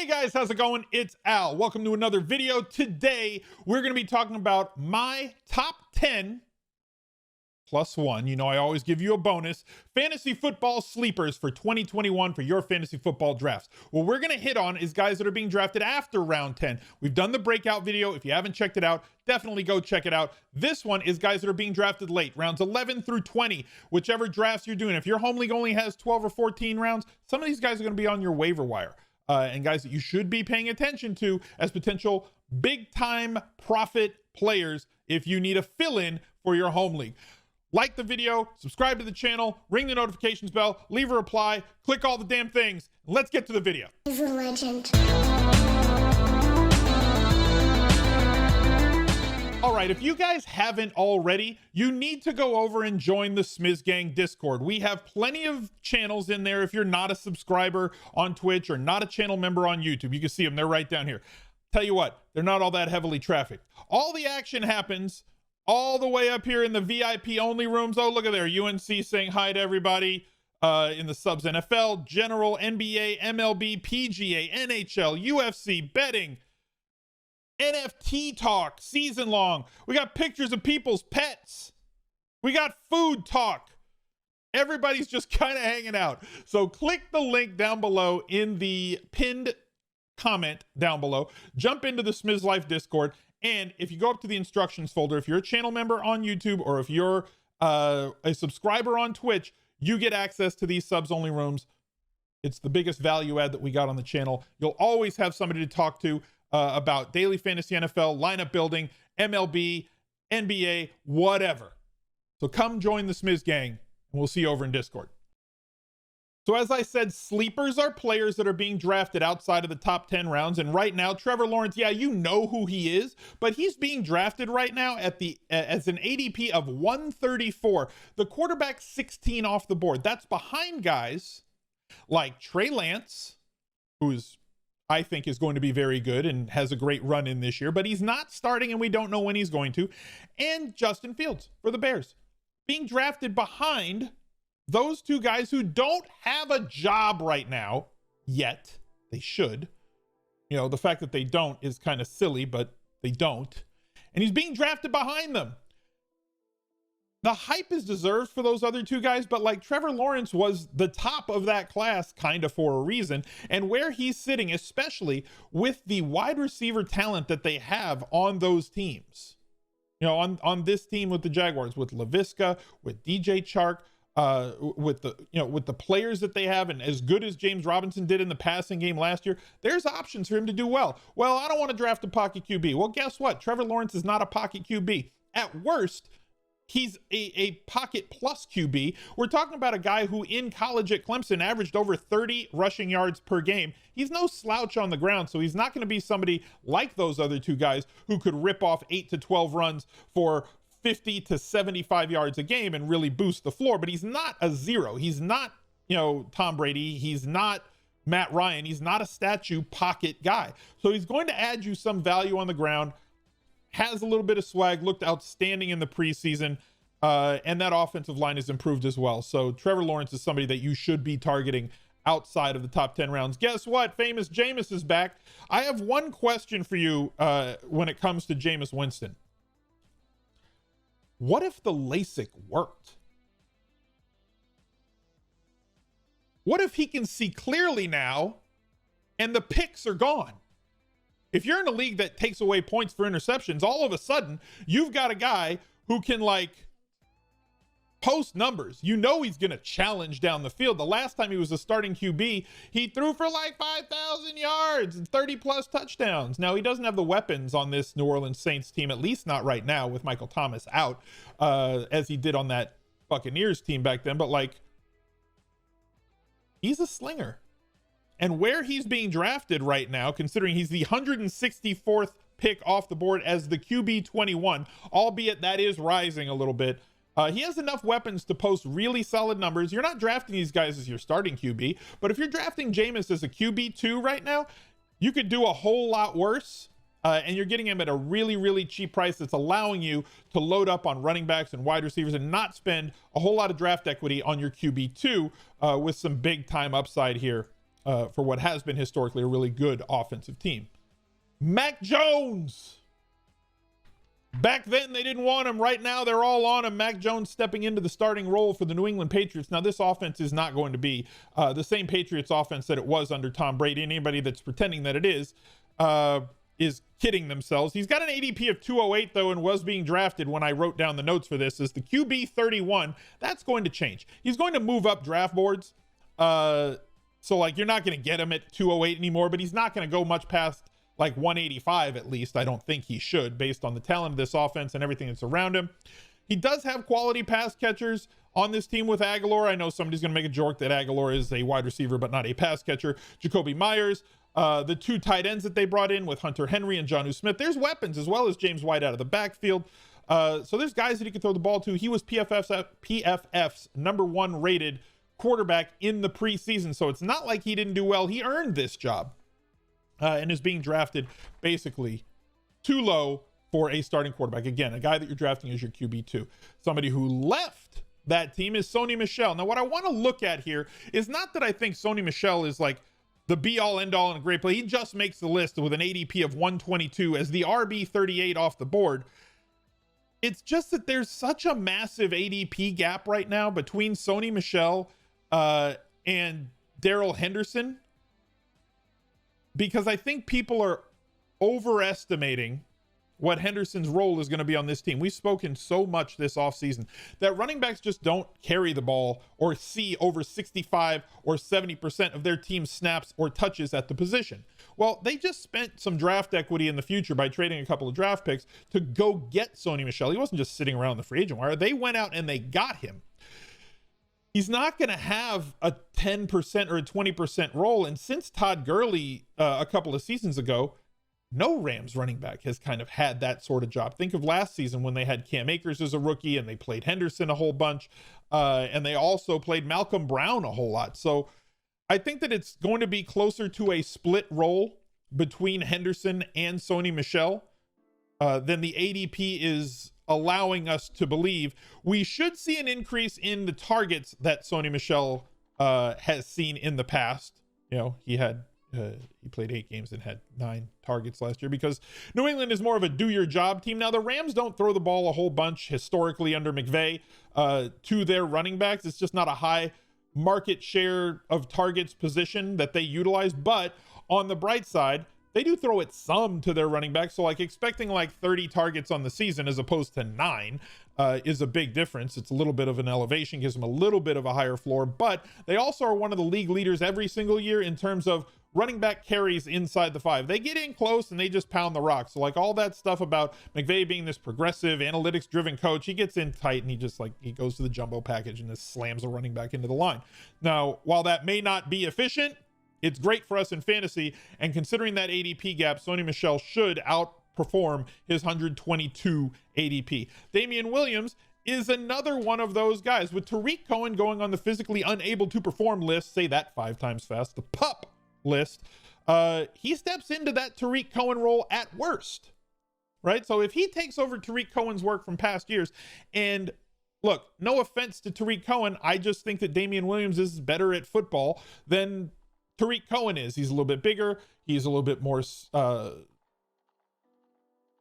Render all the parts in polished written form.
Hey guys, how's it going? It's Al. Welcome to another video. Today, we're going to be talking about my top 10 plus one. You know, I always give you a bonus. Fantasy football sleepers for 2021 for your fantasy football drafts. What we're going to hit on is guys that are being drafted after round 10. We've done the breakout video. If you haven't checked it out, definitely go check it out. This one is guys that are being drafted late, rounds 11 through 20, whichever drafts you're doing. If your home league only has 12 or 14 rounds, some of these guys are going to be on your waiver wire. And guys that you should be paying attention to as potential big time profit players if you need a fill-in for your home league. Like the video, subscribe to the channel, ring the notifications bell, leave a reply, click all the damn things. Let's get to the video. He's a legend. All right, if you guys haven't already, you need to go over and join the Smiz Gang Discord. We have plenty of channels in there. If you're not a subscriber on Twitch or not a channel member on YouTube, you can see them. They're right down here. Tell you what, they're not all that heavily trafficked. All the action happens all the way up here in the VIP only rooms. Oh, look at there. UNC saying hi to everybody in the subs. NFL, general, NBA, MLB, PGA, NHL, UFC, betting, NFT talk, season long. We got pictures of people's pets. We got food talk. Everybody's just kind of hanging out. So click the link down below in the pinned comment down below. Jump into the Smiz Life Discord. And if you go up to the instructions folder, if you're a channel member on YouTube or if you're a subscriber on Twitch, you get access to these subs only rooms. It's the biggest value add that we got on the channel. You'll always have somebody to talk to about daily fantasy NFL, lineup building, MLB, NBA, whatever. So come join the Smiz Gang and we'll see you over in Discord. So as I said, sleepers are players that are being drafted outside of the top 10 rounds. And right now, Trevor Lawrence, yeah, you know who he is, but he's being drafted right now at as an ADP of 134. The quarterback 16 off the board. That's behind guys like Trey Lance, who's I think is going to be very good and has a great run in this year, but he's not starting and we don't know when he's going to. And Justin Fields for the Bears being drafted behind those two guys who don't have a job right now yet. They should. You know, the fact that they don't is kind of silly, but they don't. And he's being drafted behind them. The hype is deserved for those other two guys, but like Trevor Lawrence was the top of that class kind of for a reason. And where he's sitting, especially with the wide receiver talent that they have on those teams. You know, on this team with the Jaguars, with LaVisca, with DJ Chark, with the players that they have, and as good as James Robinson did in the passing game last year, there's options for him to do well. Well, I don't want to draft a pocket QB. Well, guess what? Trevor Lawrence is not a pocket QB. At worst, he's a pocket plus QB. We're talking about a guy who in college at Clemson averaged over 30 rushing yards per game. He's no slouch on the ground, so he's not going to be somebody like those other two guys who could rip off 8 to 12 runs for 50 to 75 yards a game and really boost the floor. But he's not a zero. He's not, you know, Tom Brady. He's not Matt Ryan. He's not a statue pocket guy. So he's going to add you some value on the ground. Has a little bit of swag, looked outstanding in the preseason, and that offensive line has improved as well. So Trevor Lawrence is somebody that you should be targeting outside of the top 10 rounds. Guess what? Famous Jameis is back. I have one question for you when it comes to Jameis Winston. What if the LASIK worked? What if he can see clearly now and the picks are gone? If you're in a league that takes away points for interceptions, all of a sudden you've got a guy who can like post numbers. You know he's going to challenge down the field. The last time he was a starting QB, he threw for like 5,000 yards and 30 plus touchdowns. Now he doesn't have the weapons on this New Orleans Saints team, at least not right now with Michael Thomas out, as he did on that Buccaneers team back then. But like, he's a slinger. And where he's being drafted right now, considering he's the 164th pick off the board as the QB 21, albeit that is rising a little bit. He has enough weapons to post really solid numbers. You're not drafting these guys as your starting QB, but if you're drafting Jameis as a QB2 right now, you could do a whole lot worse. And you're getting him at a really, really cheap price that's allowing you to load up on running backs and wide receivers and not spend a whole lot of draft equity on your QB2 with some big time upside here for what has been historically a really good offensive team. Mac Jones. Back then, they didn't want him. Right now, they're all on him. Mac Jones stepping into the starting role for the New England Patriots. Now, this offense is not going to be the same Patriots offense that it was under Tom Brady. Anybody that's pretending that it is kidding themselves. He's got an ADP of 208, though, and was being drafted when I wrote down the notes for this as the QB 31. That's going to change. He's going to move up draft boards. So, like, you're not going to get him at 208 anymore, but he's not going to go much past like 185 at least. I don't think he should, based on the talent of this offense and everything that's around him. He does have quality pass catchers on this team with Aguilar. I know somebody's going to make a joke that Aguilar is a wide receiver but not a pass catcher. Jacoby Myers, the 2 tight ends that they brought in with Hunter Henry and Jonnu Smith. There's weapons, as well as James White out of the backfield. So there's guys that he could throw the ball to. He was PFF's number 1 rated quarterback in the preseason, so it's not like he didn't do well. He earned this job. And is being drafted basically too low for a starting quarterback. Again, a guy that you're drafting as your QB2. Somebody who left that team is SONY MICHEL. Now, what I want to look at here is not that I think SONY MICHEL is like the be-all, end-all and a great play. He just makes the list with an ADP of 122 as the RB 38 off the board. It's just that there's such a massive ADP gap right now between SONY MICHEL and Darrell Henderson, because I think people are overestimating what Henderson's role is going to be on this team. We've spoken so much this offseason that running backs just don't carry the ball or see over 65 or 70% of their team's snaps or touches at the position. Well, they just spent some draft equity in the future by trading a couple of draft picks to go get SONY MICHEL. He wasn't just sitting around the free agent wire. They went out and they got him. He's not going to have a 10% or a 20% role. And since Todd Gurley a couple of seasons ago, no Rams running back has kind of had that sort of job. Think of last season when they had Cam Akers as a rookie and they played Henderson a whole bunch. And they also played Malcolm Brown a whole lot. So I think that it's going to be closer to a split role between Henderson and SONY MICHEL than the ADP is allowing us to believe. We should see an increase in the targets that SONY MICHEL has seen in the past. You know, he played 8 games and had 9 targets last year because New England is more of a do your job team. Now, the Rams don't throw the ball a whole bunch historically under McVay to their running backs. It's just not a high market share of targets position that they utilize. But on the bright side, they do throw it some to their running backs. So like expecting like 30 targets on the season as opposed to 9 is a big difference. It's a little bit of an elevation, gives them a little bit of a higher floor, but they also are one of the league leaders every single year in terms of running back carries inside the 5. They get in close and they just pound the rock. So like all that stuff about McVay being this progressive analytics driven coach, he gets in tight and he goes to the jumbo package and just slams a running back into the line. Now, while that may not be efficient, it's great for us in fantasy, and considering that ADP gap, SONY MICHEL should outperform his 122 ADP. Damien Williams is another one of those guys. With Tariq Cohen going on the physically unable to perform list, say that 5 times fast, the PUP list, he steps into that Tariq Cohen role at worst, right? So if he takes over Tariq Cohen's work from past years, and look, no offense to Tariq Cohen, I just think that Damien Williams is better at football than Tariq Cohen is. He's a little bit bigger. He's a little bit more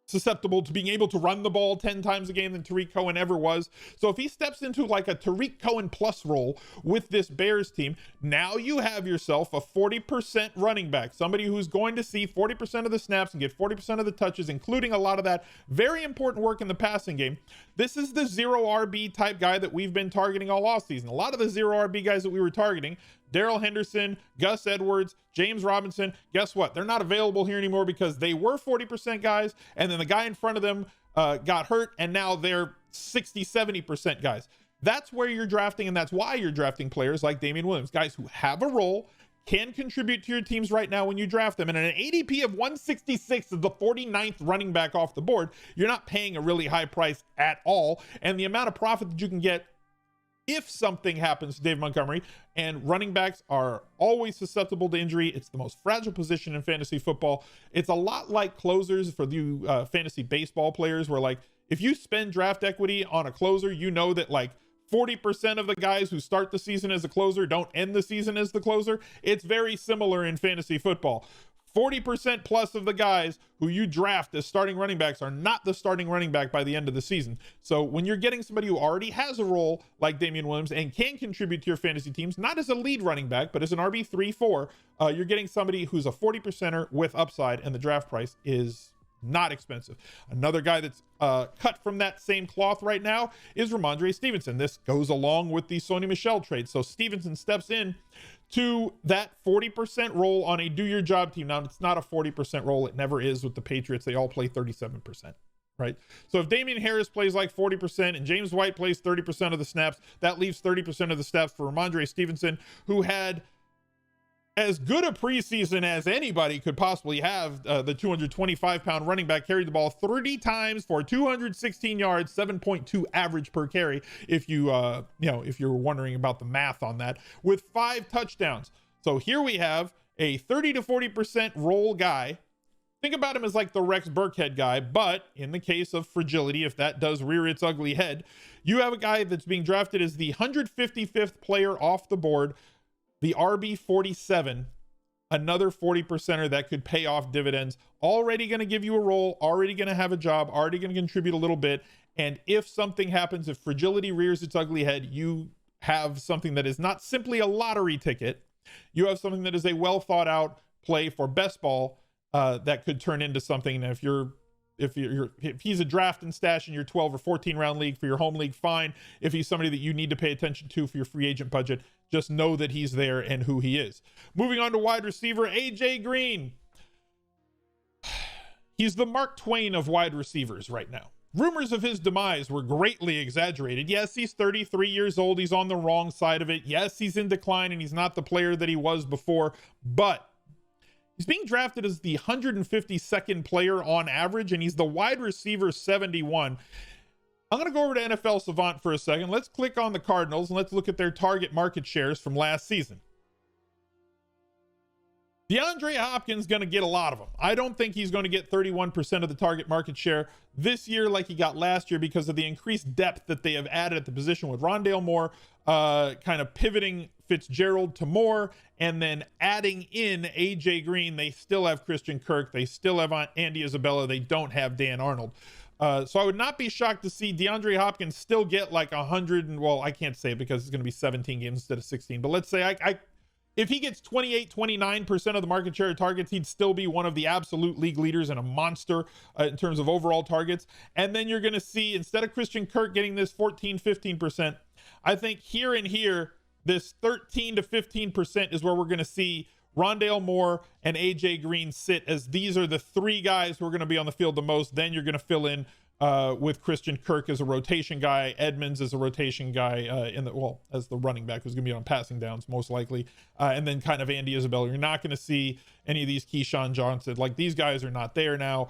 susceptible to being able to run the ball 10 times a game than Tariq Cohen ever was. So if he steps into like a Tariq Cohen plus role with this Bears team, now you have yourself a 40% running back, somebody who's going to see 40% of the snaps and get 40% of the touches, including a lot of that very important work in the passing game. This is the 0 RB type guy that we've been targeting all offseason. A lot of the 0 RB guys that we were targeting, Darrell Henderson, Gus Edwards, James Robinson, guess what? They're not available here anymore because they were 40% guys, and then the guy in front of them got hurt, and now they're 60, 70% guys. That's where you're drafting, and that's why you're drafting players like Damien Williams, guys who have a role, can contribute to your teams right now when you draft them. And an ADP of 166 is the 49th running back off the board. You're not paying a really high price at all, and the amount of profit that you can get if something happens to Dave Montgomery, and running backs are always susceptible to injury. It's the most fragile position in fantasy football. It's a lot like closers for you fantasy baseball players, where like if you spend draft equity on a closer, you know that like 40% of the guys who start the season as a closer don't end the season as the closer. It's very similar in fantasy football. 40% plus of the guys who you draft as starting running backs are not the starting running back by the end of the season. So when you're getting somebody who already has a role like Damien Williams and can contribute to your fantasy teams, not as a lead running back, but as an RB3, 4, you're getting somebody who's a 40%er with upside, and the draft price is not expensive. Another guy that's cut from that same cloth right now is Ramondre Stevenson. This goes along with the SONY MICHEL trade. So Stevenson steps in to that 40% role on a do-your-job team. Now, it's not a 40% role. It never is with the Patriots. They all play 37%, right? So if Damian Harris plays like 40% and James White plays 30% of the snaps, that leaves 30% of the snaps for Ramondre Stevenson, who had as good a preseason as anybody could possibly have. The 225-pound running back carried the ball 30 times for 216 yards, 7.2 average per carry. If if you're wondering about the math on that, with 5 touchdowns. So here we have a 30 to 40% roll guy. Think about him as like the Rex Burkhead guy, but in the case of fragility, if that does rear its ugly head, you have a guy that's being drafted as the 155th player off the board, the RB 47, another 40%er that could pay off dividends, already going to give you a role, already going to have a job, already going to contribute a little bit. And if something happens, if fragility rears its ugly head, you have something that is not simply a lottery ticket. You have something that is a well thought out play for best ball that could turn into something. And if he's a draft and stash in your 12 or 14 round league for your home league, fine. If he's somebody that you need to pay attention to for your free agent budget, just know that he's there and who he is. Moving on to wide receiver, AJ Green. He's the Mark Twain of wide receivers right now. Rumors of his demise were greatly exaggerated. Yes, he's 33 years old. He's on the wrong side of it. Yes, he's in decline and he's not the player that he was before, but he's being drafted as the 152nd player on average, and he's the wide receiver 71. I'm going to go over to NFL Savant for a second. Let's click on the Cardinals and let's look at their target market shares from last season. DeAndre Hopkins going to get a lot of them. I don't think he's going to get 31% of the target market share this year like he got last year because of the increased depth that they have added at the position with Rondale Moore, kind of pivoting Fitzgerald to Moore, and then adding in AJ Green. They still have Christian Kirk. They still have Andy Isabella. They don't have Dan Arnold. So I would not be shocked to see DeAndre Hopkins still get like 100, and well, I can't say it because it's going to be 17 games instead of 16, but let's say if he gets 29% of the market share of targets, he'd still be one of the absolute league leaders and a monster in terms of overall targets. And then you're going to see, instead of Christian Kirk getting this 15%, I think here and here, this 13 to 15% is where we're going to see Rondale Moore and AJ Green sit, as these are the 3 guys who are going to be on the field the most. Then you're going to fill in with Christian Kirk as a rotation guy, Edmonds as a rotation guy as the running back who's going to be on passing downs most likely, and then kind of Andy Isabella. You're not going to see any of these Keyshawn Johnson. Like, these guys are not there now.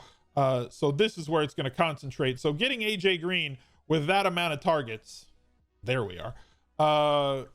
So this is where it's going to concentrate. So getting AJ Green with that amount of targets, there we are.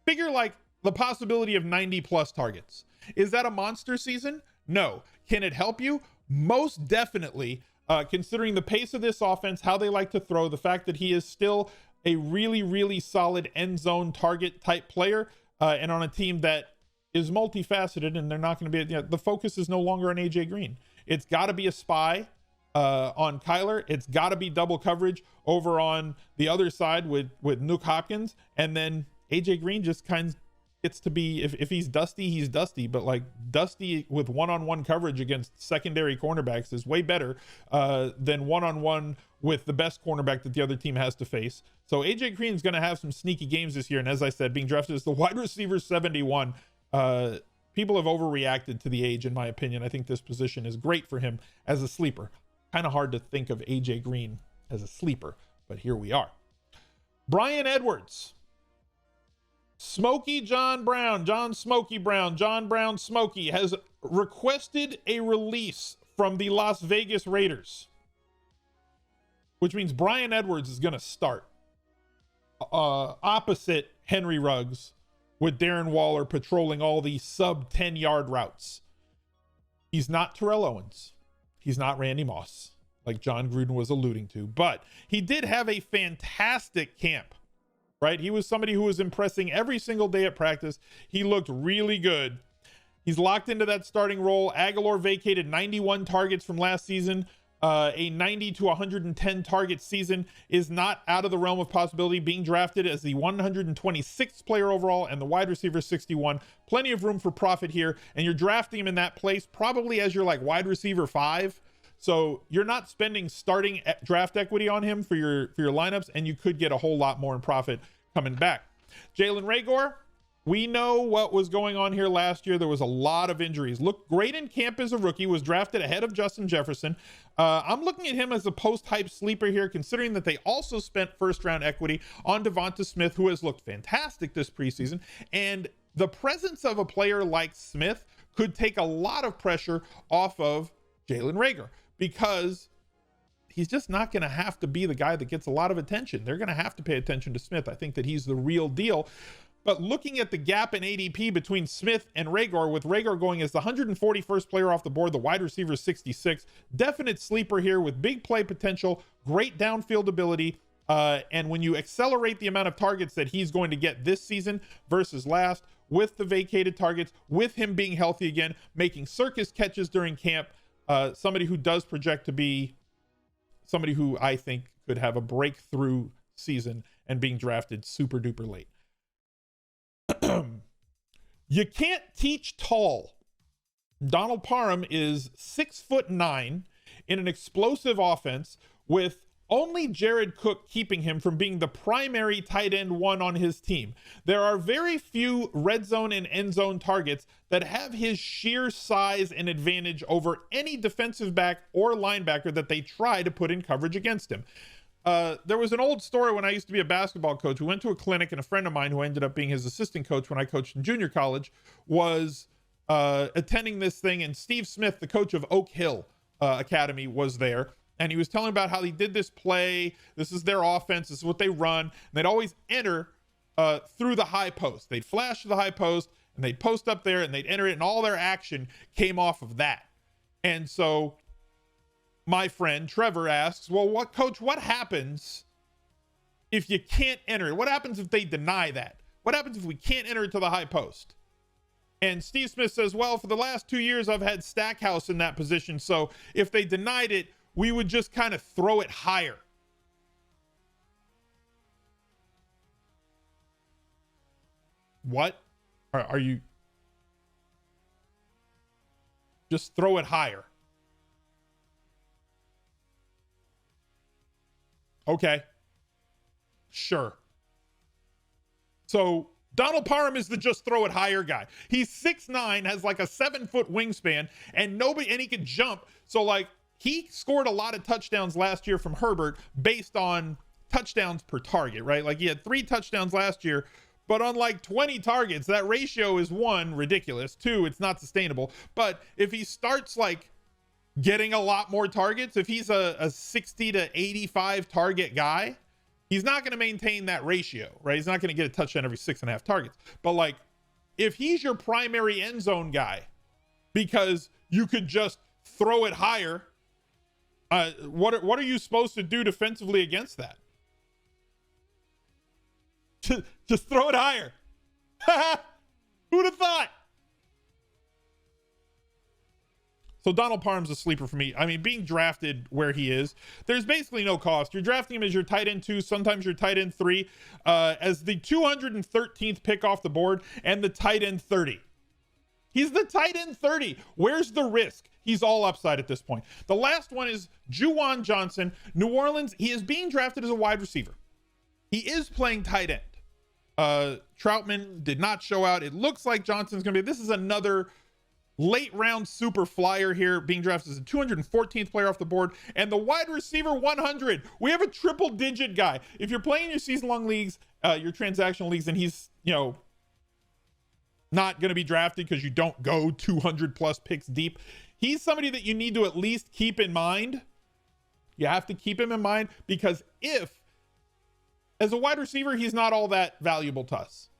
Figure like the possibility of 90 plus targets. Is that a monster season? No. Can it help you? Most definitely, considering the pace of this offense, how they like to throw, the fact that he is still a really, really solid end zone target type player, and on a team that is multifaceted, and they're not going to be, the focus is no longer on AJ Green. It's got to be a spy on Kyler. It's got to be double coverage over on the other side with Nuke Hopkins, and then AJ Green just kind of gets to be, if he's dusty, he's dusty, but like dusty with one-on-one coverage against secondary cornerbacks is way better than one-on-one with the best cornerback that the other team has to face. So AJ Green is going to have some sneaky games this year, and as I said, being drafted as the wide receiver 71, people have overreacted to the age, in my opinion. I think this position is great for him as a sleeper. Kind of hard to think of AJ Green as a sleeper, but here we are. Bryan Edwards. Smokey John Brown Smokey has requested a release from the Las Vegas Raiders, which means Bryan Edwards is going to start opposite Henry Ruggs, with Darren Waller patrolling all the sub 10-yard routes. He's not Terrell Owens. He's not Randy Moss. like John Gruden was alluding to, but he did have a fantastic camp, right? He was somebody who was impressing every single day at practice. He looked really good. He's locked into that starting role. Aguilar vacated 91 targets from last season. A 90 to 110 target season is not out of the realm of possibility. Being drafted as the 126th player overall and the wide receiver 61. Plenty of room for profit here, and you're drafting him in that place probably as your like wide receiver 5. So you're not spending starting draft equity on him for your lineups, and you could get a whole lot more in profit coming back. Jalen REAGOR, we know what was going on here last year. There was a lot of injuries. Looked great in camp as a rookie, was drafted ahead of Justin Jefferson. I'm looking at him as a post-hype sleeper here, considering that they also spent first-round equity on Devonta Smith, who has looked fantastic this preseason. And the presence of a player like Smith could take a lot of pressure off of Jalen REAGOR, because he's just not going to have to be the guy that gets a lot of attention. They're going to have to pay attention to Smith. I think that he's the real deal. But looking at the gap in ADP between Smith and REAGOR, with REAGOR going as the 141st player off the board, the wide receiver 66, definite sleeper here with big play potential, great downfield ability. And when you accelerate the amount of targets that he's going to get this season versus last, with the vacated targets, with him being healthy again, making circus catches during camp, somebody who does project to be somebody who I think could have a breakthrough season and being drafted super duper late. You can't teach tall. Donald Parham is 6'9" in an explosive offense, with only Jared Cook keeping him from being the primary tight end 1 on his team. There are very few red zone and end zone targets that have his sheer size and advantage over any defensive back or linebacker that they try to put in coverage against him. There was an old story when I used to be a basketball coach. We went to a clinic, and a friend of mine who ended up being his assistant coach when I coached in junior college was attending this thing, and Steve Smith, the coach of Oak Hill Academy, was there. And he was telling about how he did this play. This is their offense. This is what they run. And they'd always enter through the high post. They'd flash to the high post, and they'd post up there, and they'd enter it, and all their action came off of that. And so my friend Trevor asks, well, what happens if you can't enter it? What happens if they deny that? What happens if we can't enter it to the high post? And Steve Smith says, well, for the last 2 years, I've had Stackhouse in that position. So if they denied it, we would just kind of throw it higher. What? Are you just throw it higher? Okay. Sure. So Donald Parham is the just throw it higher guy. He's 6'9", has like a 7-foot wingspan, and he can jump. So like, he scored a lot of touchdowns last year from Herbert based on touchdowns per target, right? Like, he had 3 touchdowns last year, but on like 20 targets, that ratio is 1, ridiculous. 2, it's not sustainable. But if he starts like getting a lot more targets, if he's a 60 to 85 target guy, he's not going to maintain that ratio, right? He's not going to get a touchdown every 6.5 targets. But like, if he's your primary end zone guy, because you could just throw it higher, what are you supposed to do defensively against that? Just throw it higher. Who'd have thought? So Donald Parham's a sleeper for me. I mean, being drafted where he is, there's basically no cost. You're drafting him as your tight end 2, sometimes your tight end 3, as the 213th pick off the board, and the tight end 30. He's the tight end 30. Where's the risk? He's all upside at this point. The last one is JUWAN Johnson, New Orleans. He is being drafted as a wide receiver. He is playing tight end. Troutman did not show out. It looks like Johnson's going to be, this is another late round super flyer here, being drafted as the 214th player off the board, and the wide receiver 100. We have a triple digit guy. If you're playing your season long leagues, your transactional leagues, and he's, not going to be drafted because you don't go 200 plus picks deep, he's somebody that you need to at least keep in mind. You have to keep him in mind, because if, as a wide receiver, he's not all that valuable to us,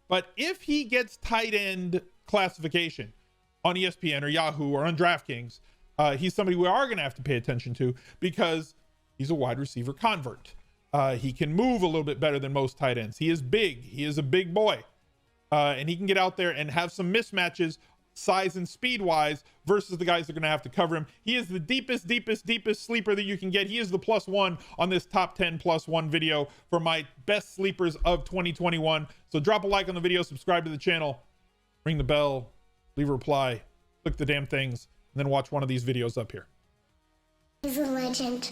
but if he gets tight end classification on ESPN or Yahoo or on DraftKings, he's somebody we are going to have to pay attention to because he's a wide receiver convert. He can move a little bit better than most tight ends. He is big. He is a big boy. And he can get out there and have some mismatches size and speed wise versus the guys that are going to have to cover him. He is the deepest sleeper that you can get. He is the +1 on this top 10 +1 video for my best sleepers of 2021. So drop a like on the video, subscribe to the channel, ring the bell, leave a reply, click the damn things, and then watch one of these videos up here. He's a legend.